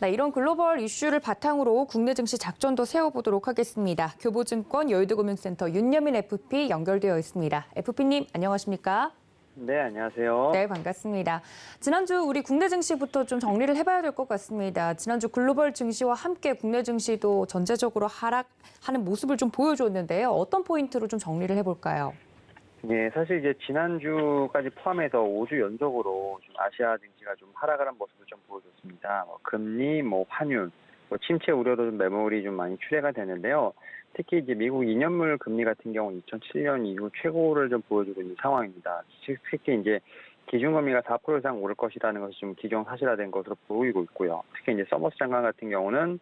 네, 이런 글로벌 이슈를 바탕으로 국내 증시 작전도 세워보도록 하겠습니다. 교보증권 여의도금융센터 윤여민 FP 연결되어 있습니다. FP님 안녕하십니까? 네, 안녕하세요. 네, 반갑습니다. 지난주 우리 국내 증시부터 좀 정리를 해봐야 될 것 같습니다. 지난주 글로벌 증시와 함께 국내 증시도 전체적으로 하락하는 모습을 좀 보여줬는데요. 어떤 포인트로 좀 정리를 해볼까요? 네, 사실 이제 지난주까지 포함해서 5주 연속으로 좀 아시아 증시가 좀 하락을 한 모습을 좀 보여줬습니다. 금리, 환율, 침체 우려도 좀 매물이 좀 많이 출회가 되는데요. 특히 이제 미국 2년물 금리 같은 경우는 2007년 이후 최고를 좀 보여주고 있는 상황입니다. 특히 이제 기준금리가 4% 이상 오를 것이라는 것이 좀 기정사실화된 것으로 보이고 있고요. 특히 이제 서머스 장관 같은 경우는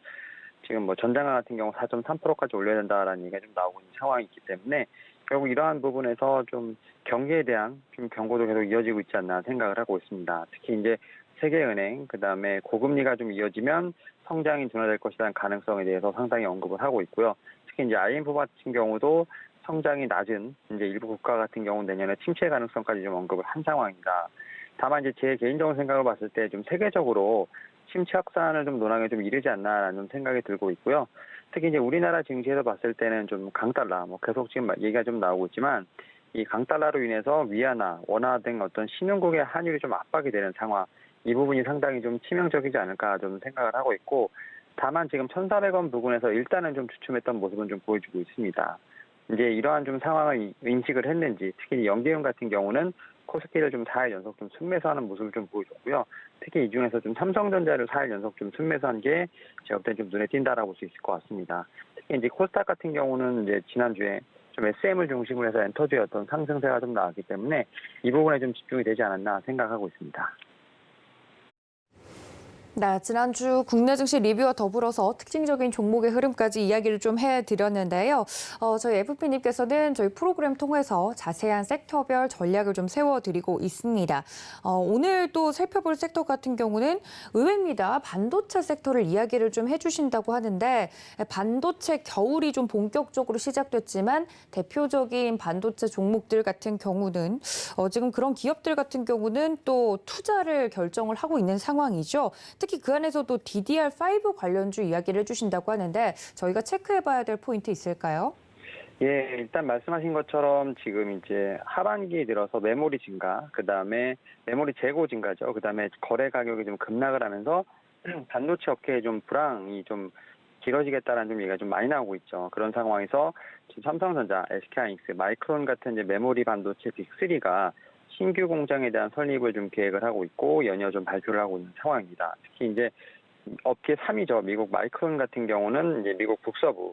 지금 전 장관 같은 경우 4.3%까지 올려야 된다라는 얘기가 좀 나오고 있는 상황이 있기 때문에 결국 이러한 부분에서 좀 경기에 대한 좀 경고도 계속 이어지고 있지 않나 생각을 하고 있습니다. 특히 이제 세계은행, 그다음에 고금리가 좀 이어지면 성장이 둔화될 것이라는 가능성에 대해서 상당히 언급을 하고 있고요. 특히 이제 IMF 같은 경우도 성장이 낮은 이제 일부 국가 같은 경우 내년에 침체 가능성까지 좀 언급을 한 상황입니다. 다만 이제 제 개인적인 생각을 봤을 때 좀 세계적으로 침체 확산을 좀 논하기에 좀 이르지 않나라는 좀 생각이 들고 있고요. 특히 이제 우리나라 증시에서 봤을 때는 좀 강달러, 계속 지금 얘기가 좀 나오고 있지만 이 강달러로 인해서 위안화, 원화 등 어떤 신흥국의 환율이 좀 압박이 되는 상황, 이 부분이 상당히 좀 치명적이지 않을까 좀 생각을 하고 있고, 다만 지금 1,400원 부근에서 일단은 좀 주춤했던 모습은 좀 보여주고 있습니다. 이제 이러한 좀 상황을 인식을 했는지, 특히 연기금 같은 경우는 코스피를 좀 4일 연속 좀 순매수하는 모습을 좀 보여줬고요. 특히 이 중에서 좀 삼성전자를 4일 연속 좀 순매수한 게 제가 볼 때 좀 눈에 띈다라고 볼 수 있을 것 같습니다. 특히 이제 코스닥 같은 경우는 이제 지난주에 좀 SM을 중심으로 해서 엔터주의 어떤 상승세가 좀 나왔기 때문에 이 부분에 좀 집중이 되지 않았나 생각하고 있습니다. 네, 지난주 국내 증시 리뷰와 더불어서 특징적인 종목의 흐름까지 이야기를 좀 해드렸는데요. 저희 FP님께서는 저희 프로그램 통해서 자세한 섹터별 전략을 좀 세워드리고 있습니다. 오늘 또 살펴볼 섹터 같은 경우는 의외입니다. 반도체 섹터를 이야기를 좀 해주신다고 하는데 반도체 겨울이 좀 본격적으로 시작됐지만 대표적인 반도체 종목들 같은 경우는 지금 그런 기업들 같은 경우는 또 투자를 결정을 하고 있는 상황이죠. 특히 그 안에서도 DDR5 관련주 이야기를 해주신다고 하는데 저희가 체크해봐야 될 포인트 있을까요? 예, 일단 말씀하신 것처럼 지금 이제 하반기에 들어서 메모리 증가, 그 다음에 메모리 재고 증가죠. 그 다음에 거래 가격이 좀 급락을 하면서 반도체 업계에 좀 불황이 좀 길어지겠다라는 좀 얘기가 좀 많이 나오고 있죠. 그런 상황에서 지금 삼성전자, SK하이닉스, 마이크론 같은 이제 메모리 반도체 빅3가 신규 공장에 대한 설립을 좀 계획을 하고 있고 연이어 좀 발표를 하고 있는 상황입니다. 특히 이제 업계 3위죠. 미국 마이크론 같은 경우는 이제 미국 북서부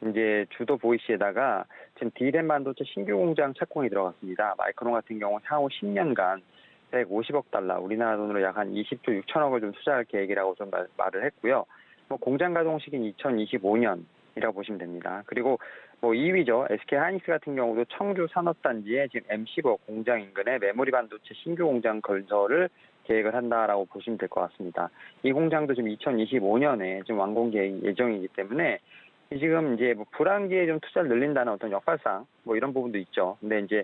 이제 주도 보이시에다가 지금 D램 반도체 신규 공장 착공이 들어갔습니다. 마이크론 같은 경우 향후 10년간 150억 달러, 우리나라 돈으로 약 한 20조 6천억을 좀 투자할 계획이라고 좀 말을 했고요. 뭐 공장 가동 시기는 2025년이라고 보시면 됩니다. 그리고 뭐 2위죠. SK하이닉스 같은 경우도 청주 산업단지에 지금 M15 공장 인근에 메모리 반도체 신규 공장 건설을 계획을 한다라고 보시면 될 것 같습니다. 이 공장도 지금 2025년에 지금 완공 계획 예정이기 때문에 지금 이제 뭐 불황기에 좀 투자를 늘린다는 어떤 역발상 뭐 이런 부분도 있죠. 근데 이제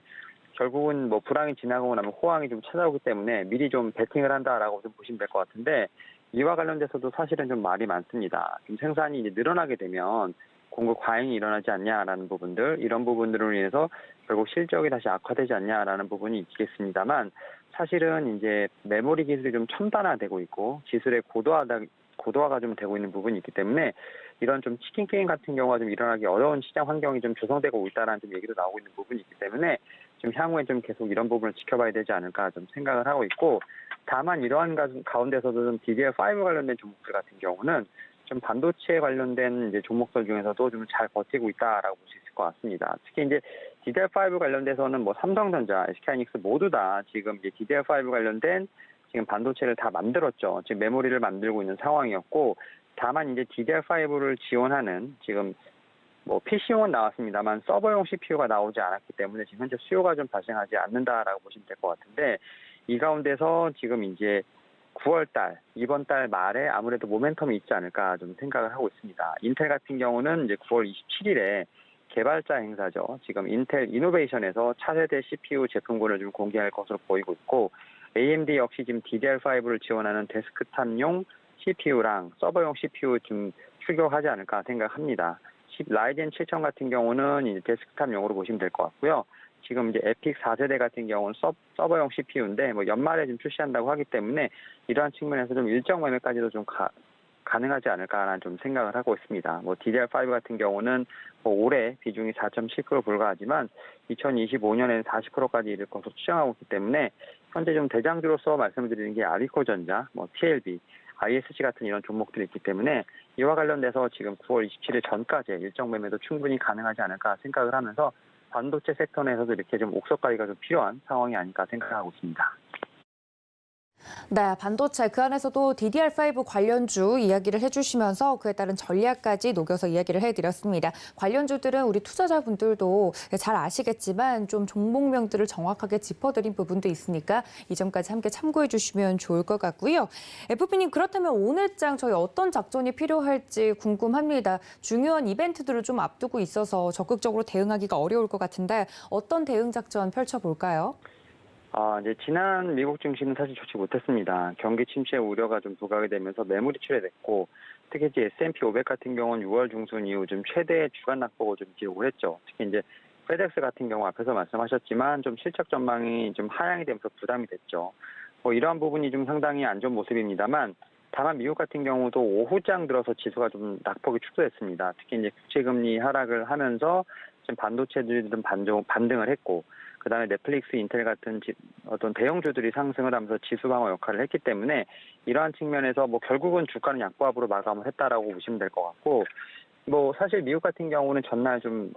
결국은 뭐 불황이 지나고 나면 호황이 좀 찾아오기 때문에 미리 좀 베팅을 한다라고 좀 보시면 될 것 같은데 이와 관련돼서도 사실은 좀 말이 많습니다. 좀 생산이 이제 늘어나게 되면 공급 과잉이 일어나지 않냐라는 부분들, 이런 부분들로 인해서 결국 실적이 다시 악화되지 않냐라는 부분이 있겠습니다만 사실은 이제 메모리 기술이 좀 첨단화되고 있고 기술의 고도화가 좀 되고 있는 부분이 있기 때문에 이런 좀 치킨 게임 같은 경우가 좀 일어나기 어려운 시장 환경이 좀 조성되고 있다라는 좀 얘기도 나오고 있는 부분이 있기 때문에 좀 향후에 좀 계속 이런 부분을 지켜봐야 되지 않을까 좀 생각을 하고 있고 다만 이러한 가운데서도 좀 DDR5 관련된 종목들 같은 경우는 좀 반도체 관련된 이제 종목들 중에서도 좀 잘 버티고 있다라고 볼 수 있을 것 같습니다. 특히 이제 DDR5 관련돼서는 뭐 삼성전자, SK하이닉스 모두 다 지금 이제 DDR5 관련된 지금 반도체를 다 만들었죠. 지금 메모리를 만들고 있는 상황이었고 다만 이제 DDR5를 지원하는 지금 뭐 PC용은 나왔습니다만 서버용 CPU가 나오지 않았기 때문에 지금 현재 수요가 좀 발생하지 않는다라고 보시면 될 것 같은데 이 가운데서 지금 이제 9월 이번 달 말에 아무래도 모멘텀이 있지 않을까 좀 생각을 하고 있습니다. 인텔 같은 경우는 이제 9월 27일에 개발자 행사죠. 지금 인텔 이노베이션에서 차세대 CPU 제품군을 좀 공개할 것으로 보이고 있고 AMD 역시 지금 DDR5를 지원하는 데스크탑용 CPU랑 서버용 CPU 좀 출격하지 않을까 생각합니다. 라이젠 7000 같은 경우는 이제 데스크탑용으로 보시면 될 것 같고요. 지금 이제 에픽 4세대 같은 경우는 서버용 CPU인데 뭐 연말에 좀 출시한다고 하기 때문에 이러한 측면에서 좀 일정 매매까지도 좀 가능하지 않을까라는 좀 생각을 하고 있습니다. 뭐 DDR5 같은 경우는 뭐 올해 비중이 4.7% 불과하지만 2025년에는 40%까지 이를 것으로 추정하고 있기 때문에 현재 좀 대장주로서 말씀드리는 게 아비코전자, 뭐 TLB, ISC 같은 이런 종목들이 있기 때문에 이와 관련돼서 지금 9월 27일 전까지 일정 매매도 충분히 가능하지 않을까 생각을 하면서 반도체 섹터 내에서도 이렇게 좀 옥석가기가 좀 필요한 상황이 아닐까 생각하고 있습니다. 네, 반도체 그 안에서도 DDR5 관련주 이야기를 해주시면서 그에 따른 전략까지 녹여서 이야기를 해드렸습니다. 관련주들은 우리 투자자분들도 잘 아시겠지만 좀 종목명들을 정확하게 짚어드린 부분도 있으니까 이 점까지 함께 참고해 주시면 좋을 것 같고요. FP님 그렇다면 오늘장 저희 어떤 작전이 필요할지 궁금합니다. 중요한 이벤트들을 좀 앞두고 있어서 적극적으로 대응하기가 어려울 것 같은데 어떤 대응 작전 펼쳐볼까요? 이제 지난 미국 증시는 사실 좋지 못했습니다. 경기 침체 우려가 좀 부각이 되면서 매물이 출회됐고, 특히 이제 S&P 500 같은 경우는 6월 중순 이후 좀 최대 주간 낙폭을 좀 기록을 했죠. 특히 이제 페덱스 같은 경우 앞에서 말씀하셨지만 좀 실적 전망이 좀 하향이 되면서 부담이 됐죠. 뭐 이러한 부분이 좀 상당히 안 좋은 모습입니다만, 다만 미국 같은 경우도 오후장 들어서 지수가 좀 낙폭이 축소했습니다. 특히 이제 국채금리 하락을 하면서 지금 반도체들이 좀 반등을 했고, 그다음에 넷플릭스, 인텔 같은 어떤 대형주들이 상승을 하면서 지수 방어 역할을 했기 때문에 이러한 측면에서 뭐 결국은 주가는 약보합으로 마감을 했다라고 보시면 될 것 같고, 뭐 사실 미국 같은 경우는 전날 좀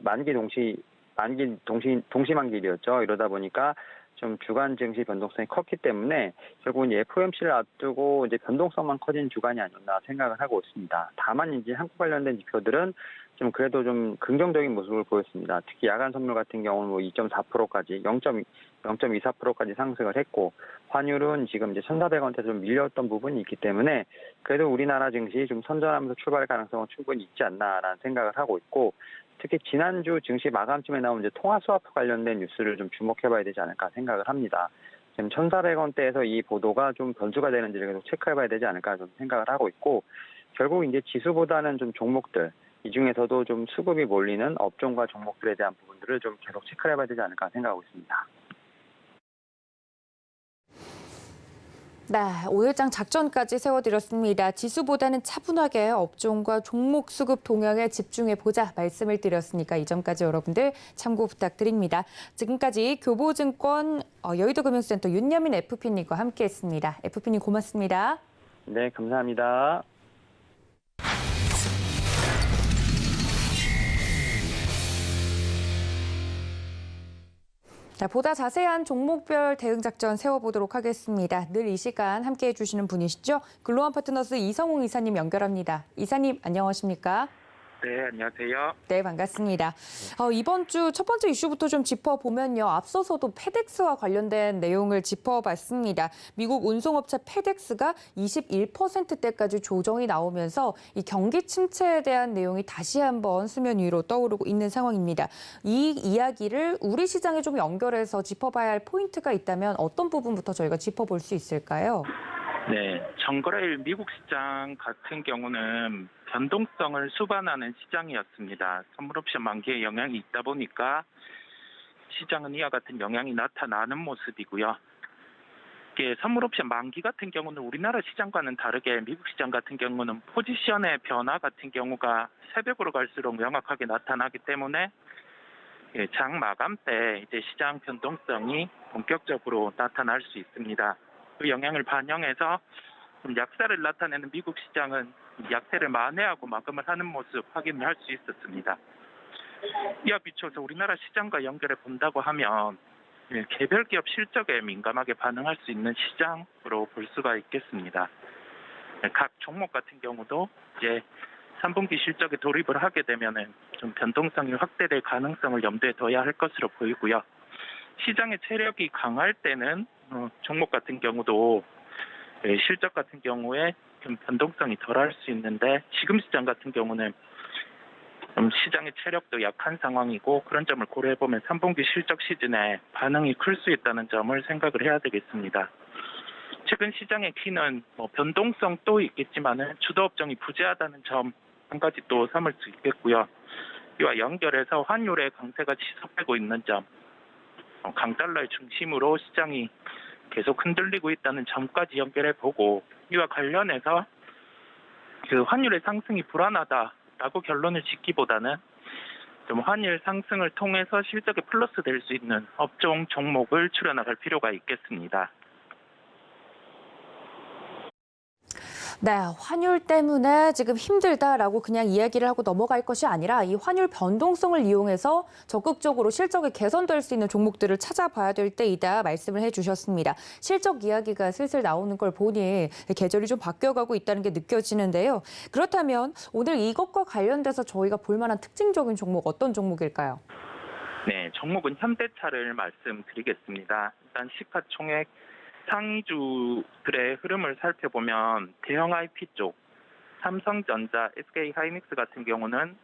동시만기일이었죠. 이러다 보니까 좀 주간 증시 변동성이 컸기 때문에 결국은 FOMC를 앞두고 이제 변동성만 커진 주간이 아니었나 생각을 하고 있습니다. 다만 이제 한국 관련된 지표들은 좀 그래도 좀 긍정적인 모습을 보였습니다. 특히 야간 선물 같은 경우는 뭐 2.4%까지 0.24%까지 상승을 했고 환율은 지금 이제 1,400원대 좀 밀렸던 부분이 있기 때문에 그래도 우리나라 증시 좀 선전하면서 출발 가능성은 충분히 있지 않나라는 생각을 하고 있고 특히 지난주 증시 마감쯤에 나온 이제 통화 스와프 관련된 뉴스를 좀 주목해봐야 되지 않을까 생각을 합니다. 지금 1,400원대에서 이 보도가 좀 변수가 되는지를 계속 체크해봐야 되지 않을까 좀 생각을 하고 있고 결국 이제 지수보다는 좀 종목들 이 중에서도 좀 수급이 몰리는 업종과 종목들에 대한 부분들을 좀 계속 체크를 해봐야 되지 않을까 생각하고 있습니다. 네, 5일장 작전까지 세워드렸습니다. 지수보다는 차분하게 업종과 종목 수급 동향에 집중해보자 말씀을 드렸으니까 이 점까지 여러분들 참고 부탁드립니다. 지금까지 교보증권 여의도금융센터 윤여민 FP님과 함께했습니다. FP님 고맙습니다. 네, 감사합니다. 자, 보다 자세한 종목별 대응 작전 세워보도록 하겠습니다. 늘 이 시간 함께해 주시는 분이시죠? 글로원 파트너스 이성웅 이사님 연결합니다. 이사님 안녕하십니까? 네, 안녕하세요. 네, 반갑습니다. 이번 주 첫 번째 이슈부터 좀 짚어보면요. 앞서서도 페덱스와 관련된 내용을 짚어봤습니다. 미국 운송업체 페덱스가 21%대까지 조정이 나오면서 이 경기 침체에 대한 내용이 다시 한번 수면 위로 떠오르고 있는 상황입니다. 이 이야기를 우리 시장에 좀 연결해서 짚어봐야 할 포인트가 있다면 어떤 부분부터 저희가 짚어볼 수 있을까요? 네, 정거래일 미국 시장 같은 경우는 변동성을 수반하는 시장이었습니다. 선물옵션 만기에 영향이 있다 보니까 시장은 이와 같은 영향이 나타나는 모습이고요. 이게 선물옵션 만기 같은 경우는 우리나라 시장과는 다르게 미국 시장 같은 경우는 포지션의 변화 같은 경우가 새벽으로 갈수록 명확하게 나타나기 때문에 장 마감 때 이제 시장 변동성이 본격적으로 나타날 수 있습니다. 그 영향을 반영해서 좀 약세를 나타내는 미국 시장은 약세를 만회하고 마감을 하는 모습 확인을 할 수 있었습니다. 이와 비춰서 우리나라 시장과 연결해 본다고 하면 개별 기업 실적에 민감하게 반응할 수 있는 시장으로 볼 수가 있겠습니다. 각 종목 같은 경우도 이제 3분기 실적에 돌입을 하게 되면은 좀 변동성이 확대될 가능성을 염두에 둬야 할 것으로 보이고요. 시장의 체력이 강할 때는 종목 같은 경우도 실적 같은 경우에 좀 변동성이 덜할 수 있는데 지금 시장 같은 경우는 좀 시장의 체력도 약한 상황이고 그런 점을 고려해보면 3분기 실적 시즌에 반응이 클 수 있다는 점을 생각을 해야 되겠습니다. 최근 시장의 키는 변동성도 있겠지만은 주도 업종이 부재하다는 점 한 가지 또 삼을 수 있겠고요. 이와 연결해서 환율의 강세가 지속되고 있는 점, 강달러를 중심으로 시장이 계속 흔들리고 있다는 점까지 연결해 보고 이와 관련해서 그 환율의 상승이 불안하다라고 결론을 짓기보다는 좀 환율 상승을 통해서 실적에 플러스 될 수 있는 업종 종목을 추려나갈 필요가 있겠습니다. 네, 환율 때문에 지금 힘들다라고 그냥 이야기를 하고 넘어갈 것이 아니라 이 환율 변동성을 이용해서 적극적으로 실적이 개선될 수 있는 종목들을 찾아봐야 될 때이다 말씀을 해주셨습니다. 실적 이야기가 슬슬 나오는 걸 보니 계절이 좀 바뀌어가고 있다는 게 느껴지는데요. 그렇다면 오늘 이것과 관련돼서 저희가 볼 만한 특징적인 종목 어떤 종목일까요? 네, 종목은 현대차를 말씀드리겠습니다. 일단 시가총액 상위주들의 흐름을 살펴보면 대형 IP 쪽, 삼성전자, SK하이닉스 같은 경우는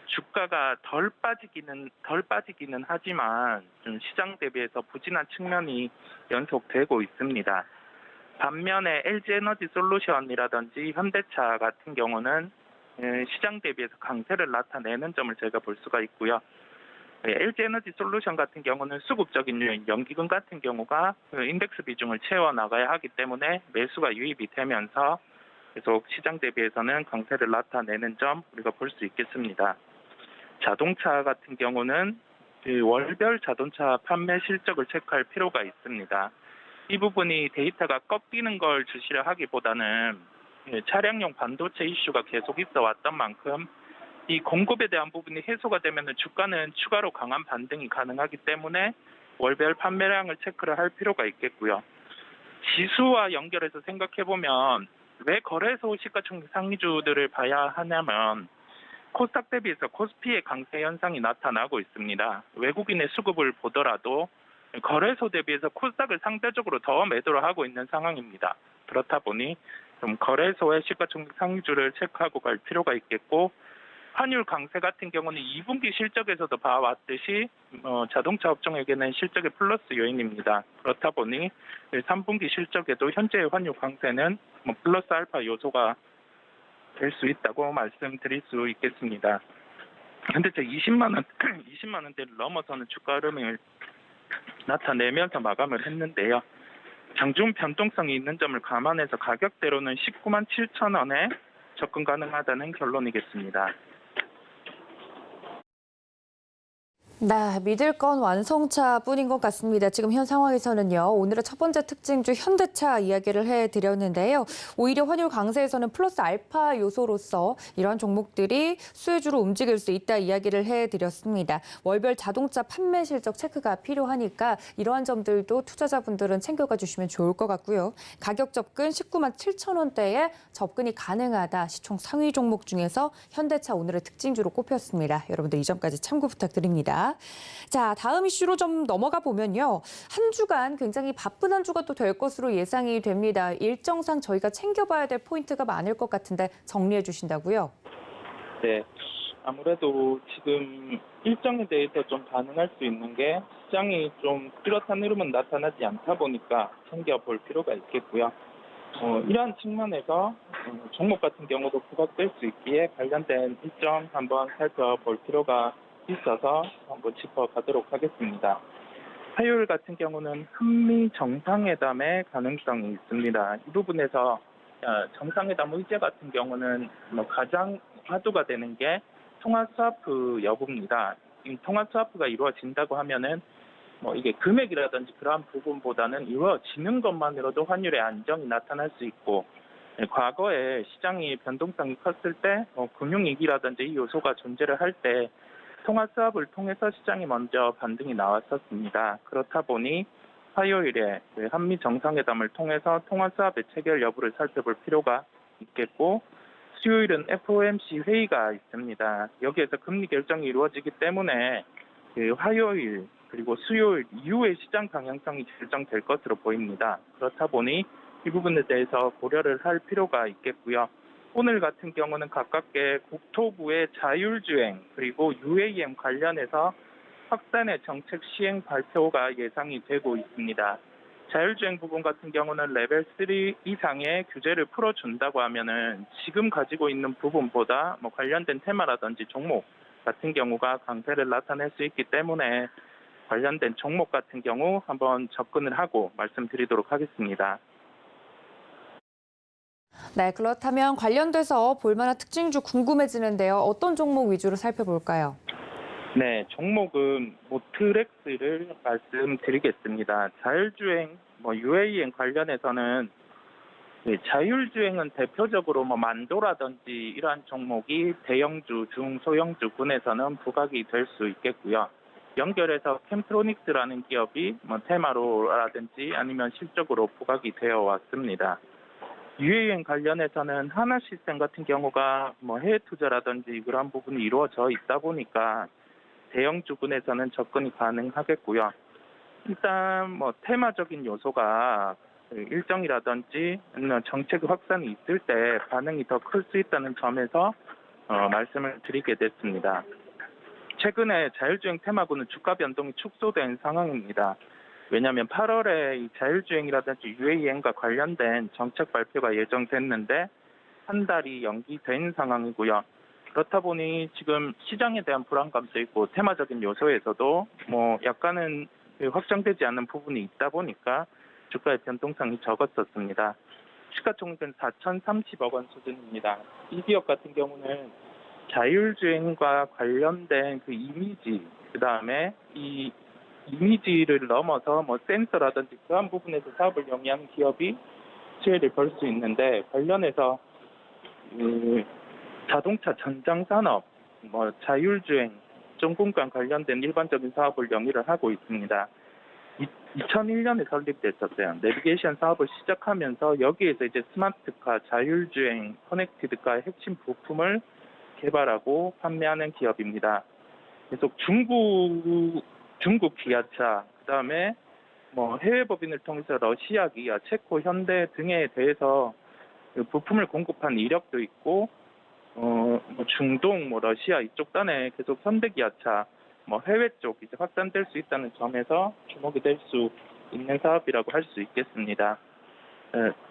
주가가 덜 빠지기는 하지만 좀 시장 대비해서 부진한 측면이 연속되고 있습니다. 반면에 LG에너지솔루션이라든지 현대차 같은 경우는 시장 대비해서 강세를 나타내는 점을 저희가 볼 수가 있고요. LG에너지솔루션 같은 경우는 수급적인 요인, 연기금 같은 경우가 인덱스 비중을 채워나가야 하기 때문에 매수가 유입이 되면서 계속 시장 대비해서는 강세를 나타내는 점 우리가 볼 수 있겠습니다. 자동차 같은 경우는 월별 자동차 판매 실적을 체크할 필요가 있습니다. 이 부분이 데이터가 꺾이는 걸 주시려 하기보다는 차량용 반도체 이슈가 계속 있어 왔던 만큼 이 공급에 대한 부분이 해소가 되면 주가는 추가로 강한 반등이 가능하기 때문에 월별 판매량을 체크를 할 필요가 있겠고요. 지수와 연결해서 생각해보면 왜 거래소 시가총액 상위주들을 봐야 하냐면 코스닥 대비해서 코스피의 강세 현상이 나타나고 있습니다. 외국인의 수급을 보더라도 거래소 대비해서 코스닥을 상대적으로 더 매도를 하고 있는 상황입니다. 그렇다 보니 좀 거래소의 시가총액 상위주를 체크하고 갈 필요가 있겠고, 환율 강세 같은 경우는 2분기 실적에서도 봐왔듯이 자동차 업종에게는 실적의 플러스 요인입니다. 그렇다 보니 3분기 실적에도 현재의 환율 강세는 플러스 알파 요소가 될 수 있다고 말씀드릴 수 있겠습니다. 현재 20만 원대를 넘어서는 주가 흐름을 나타내면서 마감을 했는데요. 장중 변동성이 있는 점을 감안해서 가격대로는 19만 7천 원에 접근 가능하다는 결론이겠습니다. 네, 믿을 건 완성차뿐인 것 같습니다. 지금 현 상황에서는요. 오늘의 첫 번째 특징주 현대차 이야기를 해드렸는데요. 오히려 환율 강세에서는 플러스 알파 요소로서 이러한 종목들이 수혜주로 움직일 수 있다 이야기를 해드렸습니다. 월별 자동차 판매 실적 체크가 필요하니까 이러한 점들도 투자자분들은 챙겨가 주시면 좋을 것 같고요. 가격 접근 19만 7천 원대에 접근이 가능하다. 시총 상위 종목 중에서 현대차 오늘의 특징주로 꼽혔습니다. 여러분들 이 점까지 참고 부탁드립니다. 자, 다음 이슈로 좀 넘어가 보면요. 한 주간 굉장히 바쁜 한 주가 또 될 것으로 예상이 됩니다. 일정상 저희가 챙겨봐야 될 포인트가 많을 것 같은데 정리해 주신다고요? 네, 아무래도 지금 일정에 대해서 좀 반응할 수 있는 게 시장이 좀 뚜렷한 흐름은 나타나지 않다 보니까 챙겨볼 필요가 있겠고요. 이러한 측면에서 종목 같은 경우도 부각될 수 있기에 관련된 일정 한번 살펴볼 필요가 있어서 한번 짚어가도록 하겠습니다. 화요일 같은 경우는 한미 정상회담의 가능성이 있습니다. 이 부분에서 정상회담 의제 같은 경우는 가장 화두가 되는 게 통화 스와프 여부입니다. 이 통화 스와프가 이루어진다고 하면은 이게 금액이라든지 그러한 부분보다는 이루어지는 것만으로도 환율의 안정이 나타날 수 있고, 과거에 시장이 변동성이 컸을 때 금융위기라든지 이 요소가 존재를 할 때 통화 스왑을 통해서 시장이 먼저 반등이 나왔었습니다. 그렇다 보니 화요일에 한미 정상회담을 통해서 통화 스왑의 체결 여부를 살펴볼 필요가 있겠고, 수요일은 FOMC 회의가 있습니다. 여기에서 금리 결정이 이루어지기 때문에 화요일 그리고 수요일 이후의 시장 방향성이 결정될 것으로 보입니다. 그렇다 보니 이 부분에 대해서 고려를 할 필요가 있겠고요. 오늘 같은 경우는 가깝게 국토부의 자율주행 그리고 UAM 관련해서 확산의 정책 시행 발표가 예상이 되고 있습니다. 자율주행 부분 같은 경우는 레벨 3 이상의 규제를 풀어준다고 하면은 지금 가지고 있는 부분보다 관련된 테마라든지 종목 같은 경우가 강세를 나타낼 수 있기 때문에 관련된 종목 같은 경우 한번 접근을 하고 말씀드리도록 하겠습니다. 네, 그렇다면 관련돼서 볼만한 특징주 궁금해지는데요. 어떤 종목 위주로 살펴볼까요? 네, 종목은 모트렉스를 말씀드리겠습니다. 자율주행, UAM 관련해서는 자율주행은 대표적으로 만도라든지 이러한 종목이 대형주, 중소형주군에서는 부각이 될 수 있겠고요. 연결해서 캠트로닉스라는 기업이 테마로라든지 아니면 실적으로 부각이 되어 왔습니다. UAM 관련해서는 하나시스템 같은 경우가 해외 투자라든지 그런 부분이 이루어져 있다 보니까 대형주군에서는 접근이 가능하겠고요. 일단 테마적인 요소가 일정이라든지 정책 확산이 있을 때 반응이 더 클 수 있다는 점에서 말씀을 드리게 됐습니다. 최근에 자율주행 테마군은 주가 변동이 축소된 상황입니다. 왜냐하면 8월에 이 자율주행이라든지 UAM과 관련된 정책 발표가 예정됐는데 한 달이 연기된 상황이고요. 그렇다 보니 지금 시장에 대한 불안감도 있고 테마적인 요소에서도 약간은 확정되지 않는 부분이 있다 보니까 주가의 변동성이 적었었습니다. 시가총액은 4,030억 원 수준입니다. 이 기업 같은 경우는 자율주행과 관련된 그 이미지, 그다음에 이 이미지를 넘어서 센서라든지 그런 부분에서 사업을 영위하는 기업이 수혜를 벌 수 있는데, 관련해서 자동차 전장 산업, 자율주행, 정군간 관련된 일반적인 사업을 영위를 하고 있습니다. 2001년에 설립됐었어요. 내비게이션 사업을 시작하면서 여기에서 이제 스마트카, 자율주행, 커넥티드카의 핵심 부품을 개발하고 판매하는 기업입니다. 계속 중국 기아차, 그다음에 뭐 해외 법인을 통해서 러시아 기아, 체코, 현대 등에 대해서 그 부품을 공급한 이력도 있고, 뭐 중동, 뭐 러시아 이쪽 단에 계속 현대 기아차, 뭐 해외 쪽 이제 확산될 수 있다는 점에서 주목이 될 수 있는 사업이라고 할 수 있겠습니다.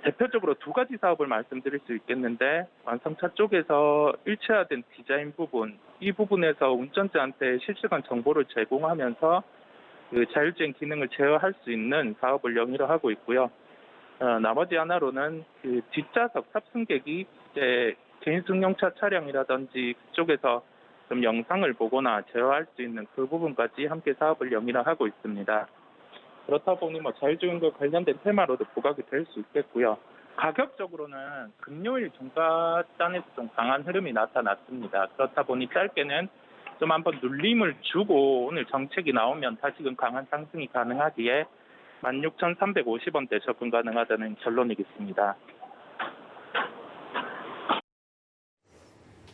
대표적으로 두 가지 사업을 말씀드릴 수 있겠는데, 완성차 쪽에서 일체화된 디자인 부분, 이 부분에서 운전자한테 실시간 정보를 제공하면서 그 자율주행 기능을 제어할 수 있는 사업을 영위로 하고 있고요. 나머지 하나로는 그 뒷좌석 탑승객이 이제 개인 승용차 차량이라든지 그쪽에서 좀 영상을 보거나 제어할 수 있는 그 부분까지 함께 사업을 영위로 하고 있습니다. 그렇다 보니 뭐 자율주행과 관련된 테마로도 부각이 될 수 있겠고요. 가격적으로는 금요일 종가단에서 좀 강한 흐름이 나타났습니다. 그렇다 보니 짧게는 좀 한번 눌림을 주고 오늘 정책이 나오면 다시금 강한 상승이 가능하기에 16,350원대 접근 가능하다는 결론이겠습니다.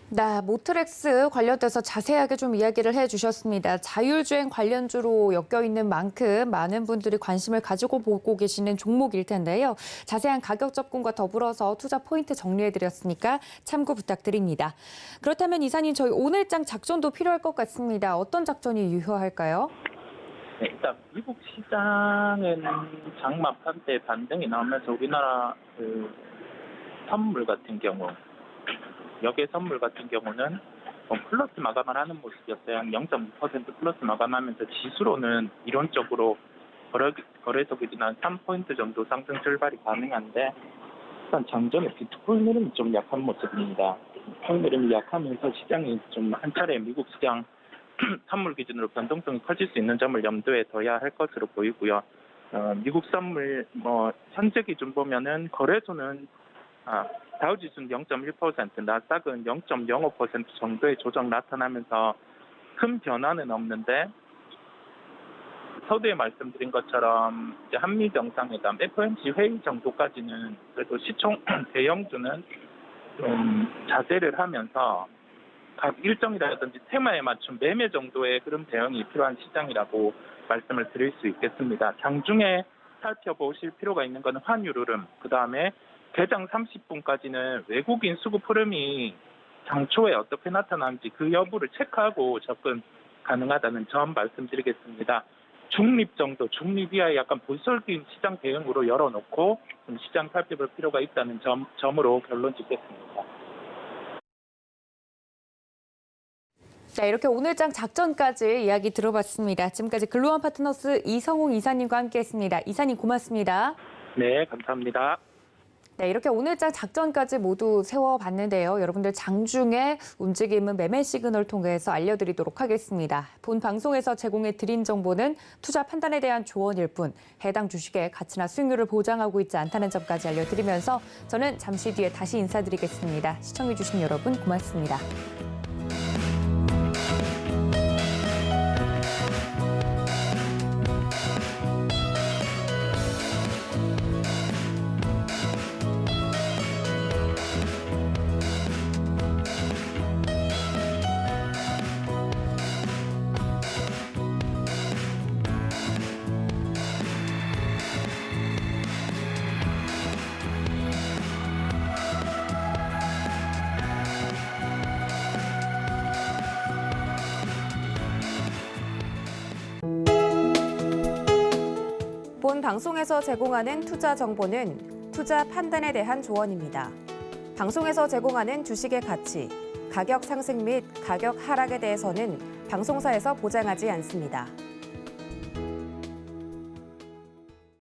네, 모트렉스 관련돼서 자세하게 좀 이야기를 해주셨습니다. 자율주행 관련주로 엮여있는 만큼 많은 분들이 관심을 가지고 보고 계시는 종목일 텐데요. 자세한 가격 접근과 더불어서 투자 포인트 정리해드렸으니까 참고 부탁드립니다. 그렇다면 이사님, 저희 오늘장 작전도 필요할 것 같습니다. 어떤 작전이 유효할까요? 네, 일단 미국 시장은 장마판 때 반등이 나오면서 우리나라 그 선물 같은 경우, 역의 선물 같은 경우는 플러스 마감을 하는 모습이었어요. 한 0.5% 플러스 마감하면서 지수로는 이론적으로 거래소 기준 한 3포인트 정도 상승 출발이 가능한데, 일단 장전에 비트코인 흐름이 좀 약한 모습입니다. 비트코인 흐름이 약하면서 시장이 좀 한 차례 미국 시장 선물 기준으로 변동성이 커질 수 있는 점을 염두에 둬야 할 것으로 보이고요. 미국 선물 현재 기준 보면은 거래소는 다우지수는 0.1%, 나스닥은 0.05% 정도의 조정 나타나면서 큰 변화는 없는데, 서두에 말씀드린 것처럼 이제 한미 정상회담, FOMC 회의 정도까지는 그래도 시총 대형주는 좀 자제를 하면서 각 일정이라든지 테마에 맞춘 매매 정도의 흐름 대응이 필요한 시장이라고 말씀을 드릴 수 있겠습니다. 장중에 살펴보실 필요가 있는 것은 환율 흐름, 그 다음에 개장 30분까지는 외국인 수급 흐름이 장초에 어떻게 나타나는지 그 여부를 체크하고 접근 가능하다는 점 말씀드리겠습니다. 중립 정도, 중립 이하의 약간 보수적인 시장 대응으로 열어놓고 좀 시장 살펴볼 필요가 있다는 점으로 결론 짓겠습니다. 자, 이렇게 오늘장 작전까지 이야기 들어봤습니다. 지금까지 글로원 파트너스 이성웅 이사님과 함께했습니다. 이사님 고맙습니다. 네, 감사합니다. 네, 이렇게 오늘장 작전까지 모두 세워봤는데요. 여러분들 장중에 움직임은 매매 시그널을 통해서 알려드리도록 하겠습니다. 본 방송에서 제공해드린 정보는 투자 판단에 대한 조언일 뿐 해당 주식의 가치나 수익률을 보장하고 있지 않다는 점까지 알려드리면서 저는 잠시 뒤에 다시 인사드리겠습니다. 시청해주신 여러분 고맙습니다. 본 방송에서 제공하는 투자 정보는 투자 판단에 대한 조언입니다. 방송에서 제공하는 주식의 가치, 가격 상승 및 가격 하락에 대해서는 방송사에서 보장하지 않습니다.